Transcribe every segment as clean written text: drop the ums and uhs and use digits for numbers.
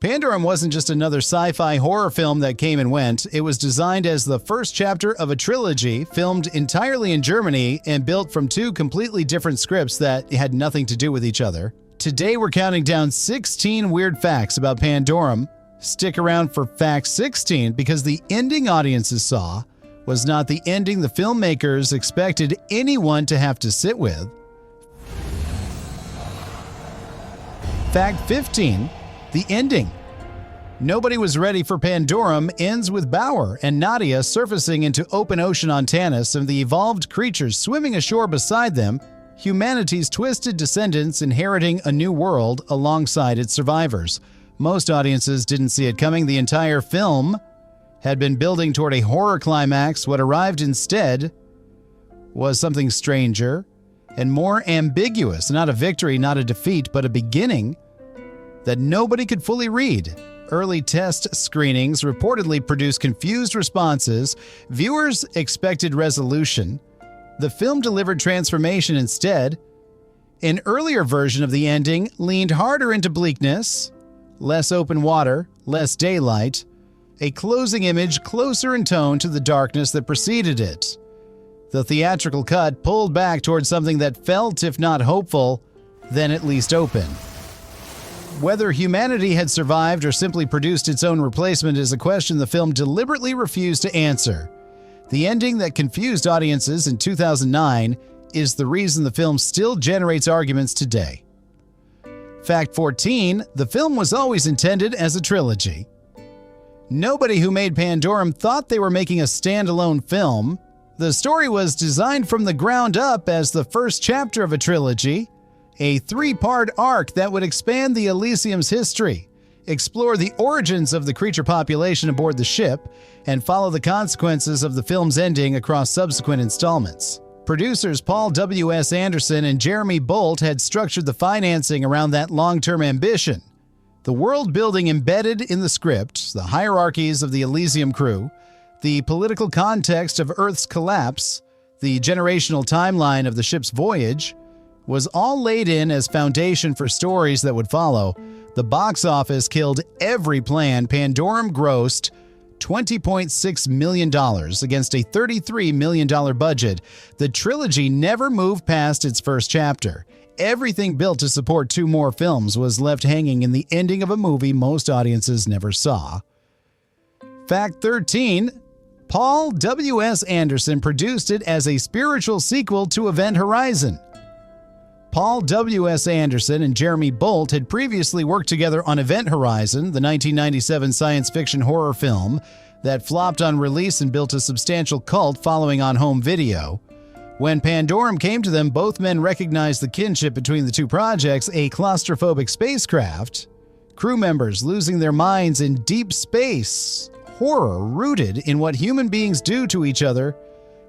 Pandorum wasn't just another sci-fi horror film that came and went. It was designed as the first chapter of a trilogy filmed entirely in Germany and built from two completely different scripts that had nothing to do with each other. Today we're counting down 16 weird facts about Pandorum. Stick around for fact 16 because the ending audiences saw was not the ending the filmmakers expected anyone to have to sit with. Fact 15. The ending. Nobody was ready for Pandorum ends with Bauer and Nadia surfacing into open ocean on Tanis and the evolved creatures swimming ashore beside them, humanity's twisted descendants inheriting a new world alongside its survivors. Most audiences didn't see it coming. The entire film had been building toward a horror climax. What arrived instead was something stranger and more ambiguous. Not a victory, not a defeat, but a beginning that nobody could fully read. Early test screenings reportedly produced confused responses. Viewers expected resolution. The film delivered transformation instead. An earlier version of the ending leaned harder into bleakness, less open water, less daylight, a closing image closer in tone to the darkness that preceded it. The theatrical cut pulled back towards something that felt, if not hopeful, then at least open. Whether humanity had survived or simply produced its own replacement is a question the film deliberately refused to answer. The ending that confused audiences in 2009 is the reason the film still generates arguments today. Fact 14. The film was always intended as a trilogy. Nobody who made Pandorum thought they were making a standalone film. The story was designed from the ground up as the first chapter of a trilogy, a three-part arc that would expand the Elysium's history, explore the origins of the creature population aboard the ship, and follow the consequences of the film's ending across subsequent installments. Producers Paul W.S. Anderson and Jeremy Bolt had structured the financing around that long-term ambition. The world building embedded in the script, the hierarchies of the Elysium crew, the political context of Earth's collapse, the generational timeline of the ship's voyage, was all laid in as foundation for stories that would follow. The box office killed every plan. Pandorum grossed $20.6 million against a $33 million budget. The trilogy never moved past its first chapter. Everything built to support two more films was left hanging in the ending of a movie most audiences never saw. Fact 13. Paul W.S. Anderson produced it as a spiritual sequel to Event Horizon. Paul W.S. Anderson and Jeremy Bolt had previously worked together on Event Horizon, the 1997 science fiction horror film that flopped on release and built a substantial cult following on home video. When Pandorum came to them, both men recognized the kinship between the two projects, a claustrophobic spacecraft, crew members losing their minds in deep space, horror rooted in what human beings do to each other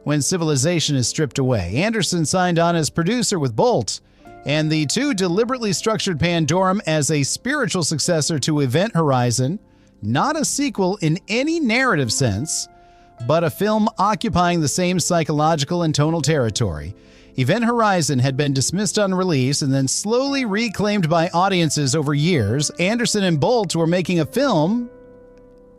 when civilization is stripped away. Anderson signed on as producer with Bolt, and the two deliberately structured Pandorum as a spiritual successor to Event Horizon, not a sequel in any narrative sense, but a film occupying the same psychological and tonal territory. Event Horizon had been dismissed on release and then slowly reclaimed by audiences over years. Anderson and Bolt were making a film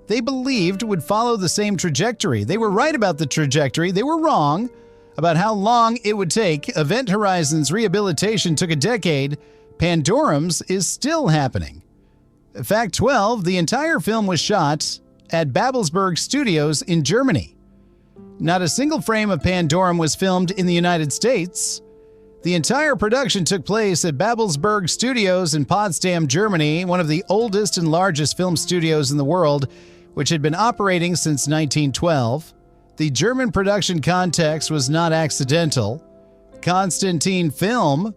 they believed would follow the same trajectory. They were right about the trajectory. They were wrong about how long it would take. Event Horizon's rehabilitation took a decade. Pandorum's is still happening. Fact 12. The entire film was shot at Babelsberg Studios in Germany. Not a single frame of Pandorum was filmed in the United States. The entire production took place at Babelsberg Studios in Potsdam, Germany, one of the oldest and largest film studios in the world, which had been operating since 1912. The German production context was not accidental. Constantine Film,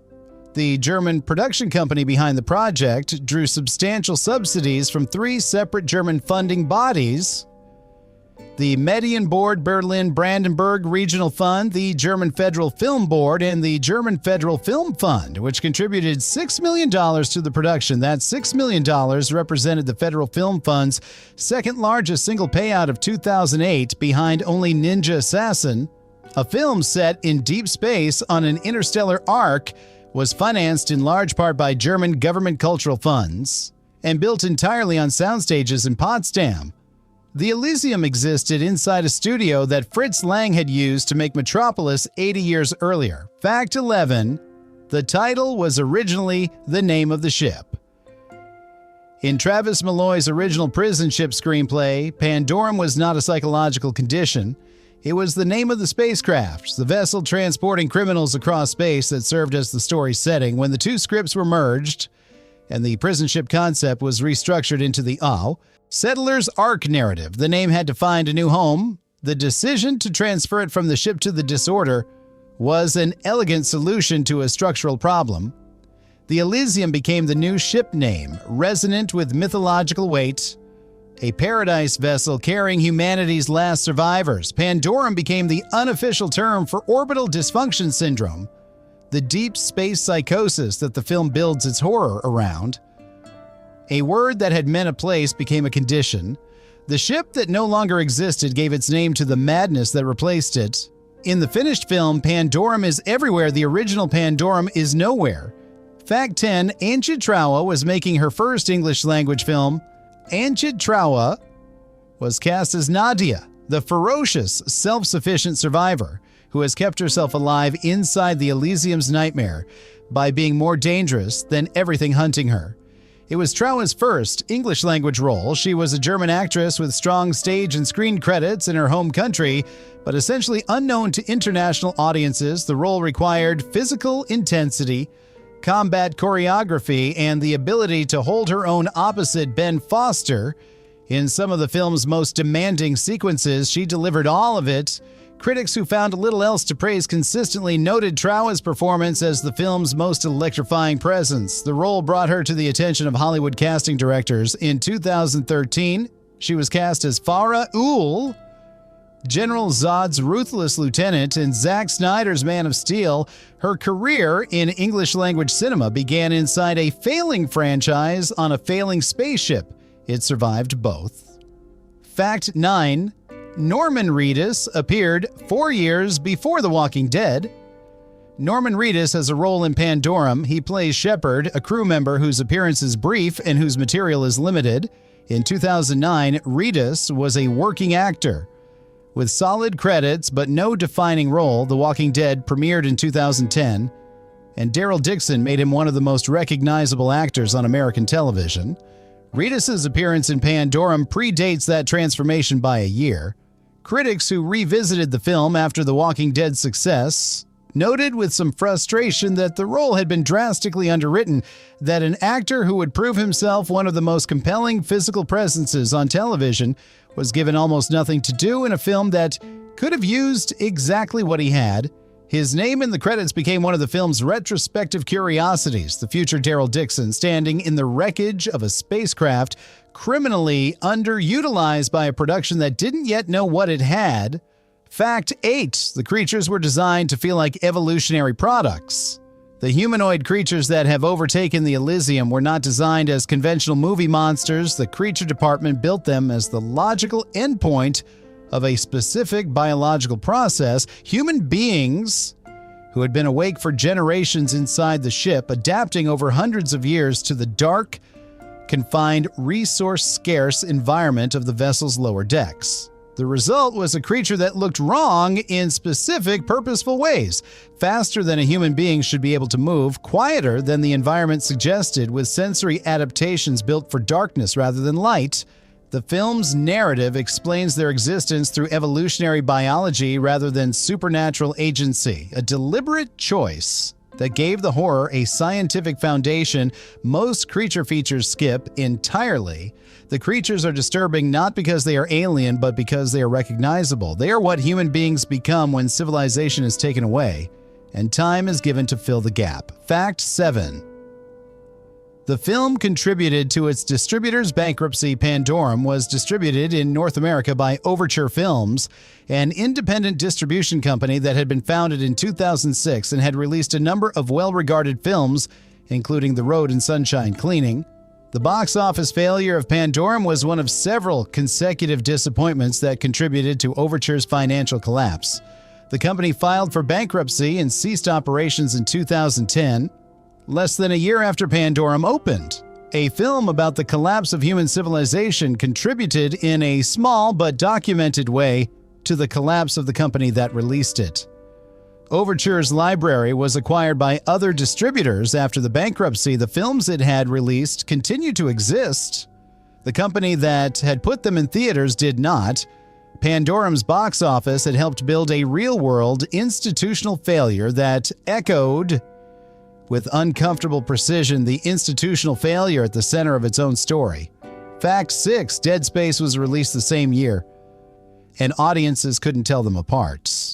the German production company behind the project, drew substantial subsidies from three separate German funding bodies: the Medienboard Berlin Brandenburg Regional Fund, the German Federal Film Board, and the German Federal Film Fund, which contributed $6 million to the production. That $6 million represented the Federal Film Fund's second largest single payout of 2008, behind only Ninja Assassin. A film set in deep space on an interstellar arc was financed in large part by German government cultural funds. and built entirely on soundstages in Potsdam. The Elysium existed inside a studio that Fritz Lang had used to make Metropolis 80 years earlier. Fact 11. The title was originally the name of the ship. In Travis Malloy's original prison ship screenplay, Pandorum was not a psychological condition. It was the name of the spacecraft, the vessel transporting criminals across space, that served as the story's setting. When the two scripts were merged and the prison ship concept was restructured into the Settler's Ark narrative, the name had to find a new home. The decision to transfer it from the ship to the Disorder was an elegant solution to a structural problem. The Elysium became the new ship name, resonant with mythological weight. A paradise vessel carrying humanity's last survivors, Pandorum became the unofficial term for orbital dysfunction syndrome, the deep space psychosis that the film builds its horror around. A word that had meant a place became a condition. The ship that no longer existed gave its name to the madness that replaced it. In the finished film, Pandorum is everywhere. The original Pandorum is nowhere. Fact 10. Antje Trouwe was making her first English-language film. Antje Trouwe was cast as Nadia, the ferocious, self-sufficient survivor who has kept herself alive inside the Elysium's nightmare by being more dangerous than everything hunting her. It was Trouwe's first English-language role. She was a German actress with strong stage and screen credits in her home country, but essentially unknown to international audiences. The role required physical intensity, combat choreography, and the ability to hold her own opposite Ben Foster. In some of the film's most demanding sequences, she delivered all of it. Critics who found little else to praise consistently noted Trouwe's performance as the film's most electrifying presence. The role brought her to the attention of Hollywood casting directors. In 2013, she was cast as Farah Ul, General Zod's ruthless lieutenant in Zack Snyder's Man of Steel. Her career in English-language cinema began inside a failing franchise on a failing spaceship. It survived both. Fact 9. Norman Reedus appeared 4 years before The Walking Dead. Norman Reedus has a role in Pandorum. He plays Shepard, a crew member whose appearance is brief and whose material is limited. In 2009, Reedus was a working actor. With solid credits but no defining role, The Walking Dead premiered in 2010, and Daryl Dixon made him one of the most recognizable actors on American television. Reedus's appearance in Pandorum predates that transformation by a year. Critics who revisited the film after The Walking Dead's success noted with some frustration that the role had been drastically underwritten, that an actor who would prove himself one of the most compelling physical presences on television was given almost nothing to do in a film that could have used exactly what he had. His name in the credits became one of the film's retrospective curiosities, the future Daryl Dixon standing in the wreckage of a spacecraft criminally underutilized by a production that didn't yet know what it had. Fact 8. The creatures were designed to feel like evolutionary products. The humanoid creatures that have overtaken the Elysium were not designed as conventional movie monsters. The creature department built them as the logical endpoint of a specific biological process. Human beings who had been awake for generations inside the ship, adapting over hundreds of years to the dark, confined, resource-scarce environment of the vessel's lower decks. The result was a creature that looked wrong in specific, purposeful ways. Faster than a human being should be able to move, quieter than the environment suggested, with sensory adaptations built for darkness rather than light. The film's narrative explains their existence through evolutionary biology rather than supernatural agency, a deliberate choice that gave the horror a scientific foundation most creature features skip entirely. The creatures are disturbing not because they are alien, but because they are recognizable. They are what human beings become when civilization is taken away, and time is given to fill the gap. Fact 7. The film contributed to its distributor's bankruptcy. Pandorum was distributed in North America by Overture Films, an independent distribution company that had been founded in 2006 and had released a number of well-regarded films, including The Road and Sunshine Cleaning. The box office failure of Pandorum was one of several consecutive disappointments that contributed to Overture's financial collapse. The company filed for bankruptcy and ceased operations in 2010. Less than a year after Pandorum opened, A film about the collapse of human civilization contributed in a small but documented way to the collapse of the company that released it. Overture's library was acquired by other distributors after the bankruptcy. The films it had released continued to exist. The company that had put them in theaters did not. Pandorum's box office had helped build a real-world institutional failure that echoed with uncomfortable precision the institutional failure at the center of its own story. Fact 6, Dead Space was released the same year, and audiences couldn't tell them apart.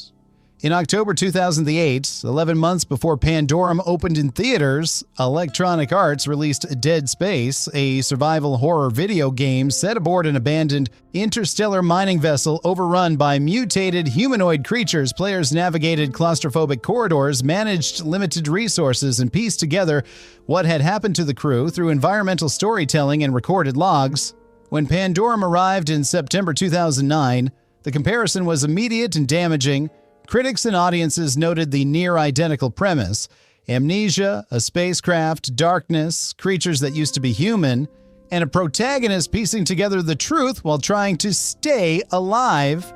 In October 2008, 11 months before Pandorum opened in theaters, Electronic Arts released Dead Space, a survival horror video game set aboard an abandoned interstellar mining vessel overrun by mutated humanoid creatures. Players navigated claustrophobic corridors, managed limited resources, and pieced together what had happened to the crew through environmental storytelling and recorded logs. When Pandorum arrived in September 2009, the comparison was immediate and damaging. Critics and audiences noted the near-identical premise: amnesia, a spacecraft, darkness, creatures that used to be human, and a protagonist piecing together the truth while trying to stay alive.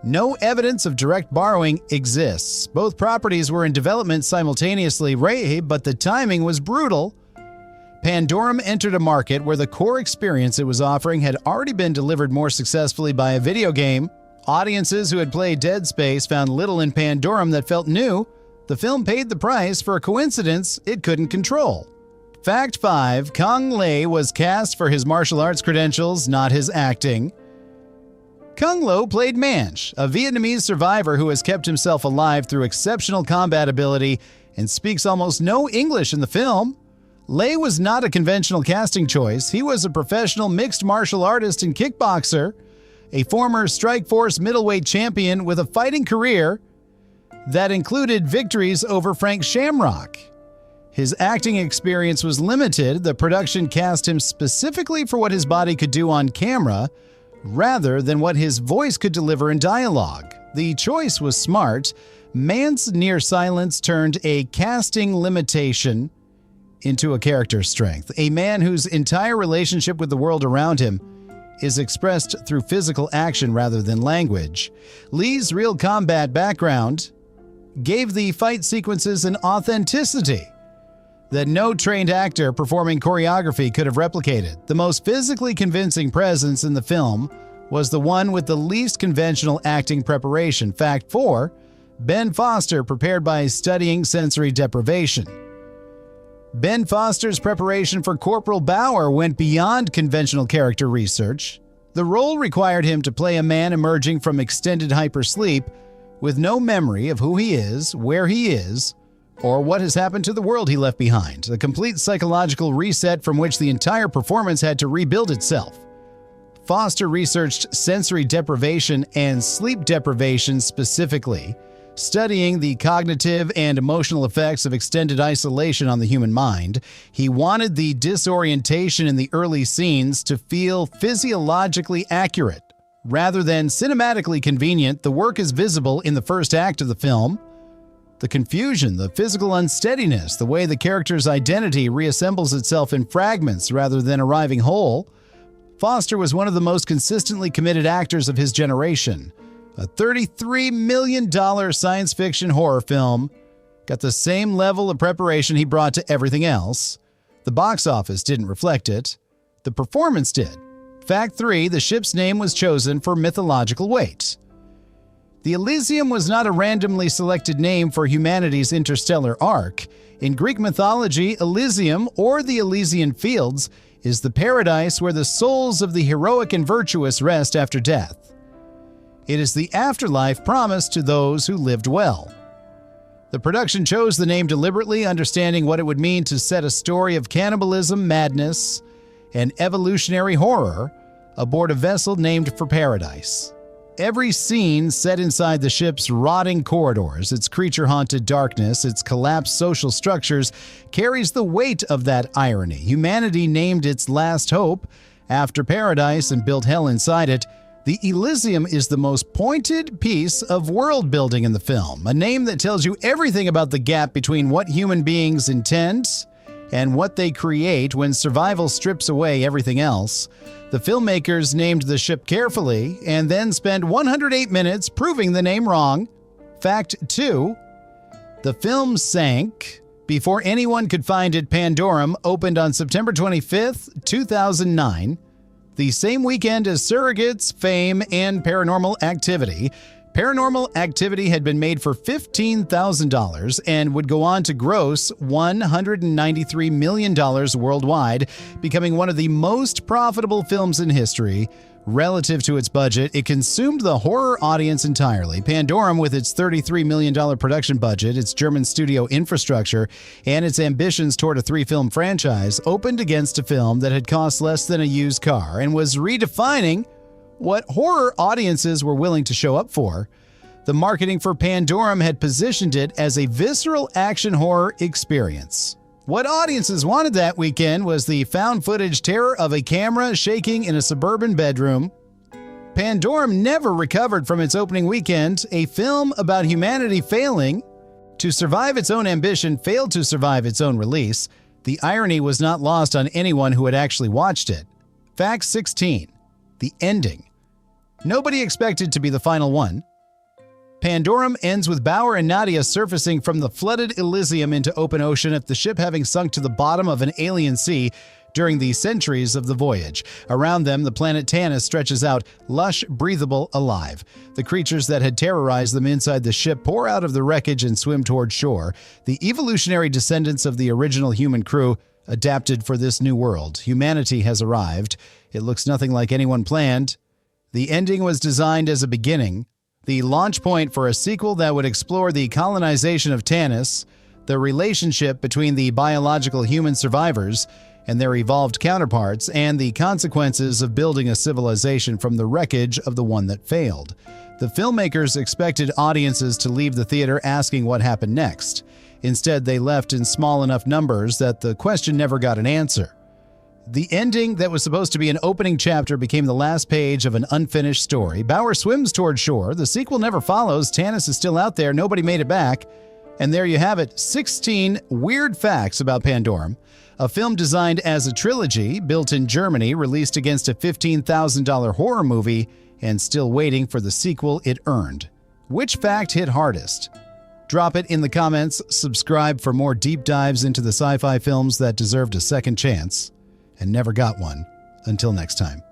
No evidence of direct borrowing exists. Both properties were in development simultaneously, but the timing was brutal. Pandorum entered a market where the core experience it was offering had already been delivered more successfully by a video game. Audiences who had played Dead Space found little in Pandorum that felt new. The film paid the price for a coincidence it couldn't control. Fact 5, Kang Le was cast for his martial arts credentials, not his acting. Kang Lo played Manch, a Vietnamese survivor who has kept himself alive through exceptional combat ability and speaks almost no English in the film. Le was not a conventional casting choice. He was a professional mixed martial artist and kickboxer, a former Strikeforce middleweight champion with a fighting career that included victories over Frank Shamrock. His acting experience was limited. The production cast him specifically for what his body could do on camera, rather than what his voice could deliver in dialogue. The choice was smart. Man's near silence turned a casting limitation into a character strength. A man whose entire relationship with the world around him is expressed through physical action rather than language. Lee's real combat background gave the fight sequences an authenticity that no trained actor performing choreography could have replicated. The most physically convincing presence in the film was the one with the least conventional acting preparation. Fact 4, Ben Foster prepared by studying sensory deprivation. Ben Foster's preparation for Corporal Bauer went beyond conventional character research. The role required him to play a man emerging from extended hypersleep with no memory of who he is, where he is, or what has happened to the world he left behind. A complete psychological reset from which the entire performance had to rebuild itself. Foster researched sensory deprivation and sleep deprivation specifically, studying the cognitive and emotional effects of extended isolation on the human mind. He wanted the disorientation in the early scenes to feel physiologically accurate. Rather than cinematically convenient, the work is visible in the first act of the film. The confusion, the physical unsteadiness, the way the character's identity reassembles itself in fragments rather than arriving whole. Foster was one of the most consistently committed actors of his generation. A $33 million science fiction horror film got the same level of preparation he brought to everything else. The box office didn't reflect it. The performance did. Fact 3, the ship's name was chosen for mythological weight. The Elysium was not a randomly selected name for humanity's interstellar arc. In Greek mythology, Elysium, or the Elysian Fields, is the paradise where the souls of the heroic and virtuous rest after death. It is the afterlife promised to those who lived well. The production chose the name deliberately, understanding what it would mean to set a story of cannibalism, madness, and evolutionary horror aboard a vessel named for paradise. Every scene set inside the ship's rotting corridors, its creature-haunted darkness, its collapsed social structures, carries the weight of that irony. Humanity named its last hope after paradise and built hell inside it. The Elysium is the most pointed piece of world building in the film, a name that tells you everything about the gap between what human beings intend and what they create when survival strips away everything else. The filmmakers named the ship carefully and then spent 108 minutes proving the name wrong. Fact 2. The film sank before anyone could find it. Pandorum opened on September 25th, 2009, the same weekend as Surrogates, Fame, and Paranormal Activity. Paranormal Activity had been made for $15,000 and would go on to gross $193 million worldwide, becoming one of the most profitable films in history. Relative to its budget, it consumed the horror audience entirely. Pandorum, with its $33 million production budget, its German studio infrastructure, and its ambitions toward a 3-film franchise, opened against a film that had cost less than a used car and was redefining what horror audiences were willing to show up for. The marketing for Pandorum had positioned it as a visceral action horror experience. What audiences wanted that weekend was the found footage terror of a camera shaking in a suburban bedroom. Pandorum never recovered from its opening weekend. A film about humanity failing to survive its own ambition failed to survive its own release. The irony was not lost on anyone who had actually watched it. Fact 16. The ending. Nobody expected to be the final one. Pandorum ends with Bauer and Nadia surfacing from the flooded Elysium into open ocean after the ship having sunk to the bottom of an alien sea during the centuries of the voyage. Around them, the planet Tanis stretches out, lush, breathable, alive. The creatures that had terrorized them inside the ship pour out of the wreckage and swim toward shore. The evolutionary descendants of the original human crew adapted for this new world. Humanity has arrived. It looks nothing like anyone planned. The ending was designed as a beginning, the launch point for a sequel that would explore the colonization of Tanis, the relationship between the biological human survivors and their evolved counterparts, and the consequences of building a civilization from the wreckage of the one that failed. The filmmakers expected audiences to leave the theater asking what happened next. Instead, they left in small enough numbers that the question never got an answer. The ending that was supposed to be an opening chapter became the last page of an unfinished story. Bauer swims toward shore. The sequel never follows. Tanis is still out there. Nobody made it back. And there you have it, 16 weird facts about Pandorum. A film designed as a trilogy, built in Germany, released against a $15,000 horror movie, and still waiting for the sequel it earned. Which fact hit hardest? Drop it in the comments. Subscribe for more deep dives into the sci-fi films that deserved a second chance and never got one. Until next time.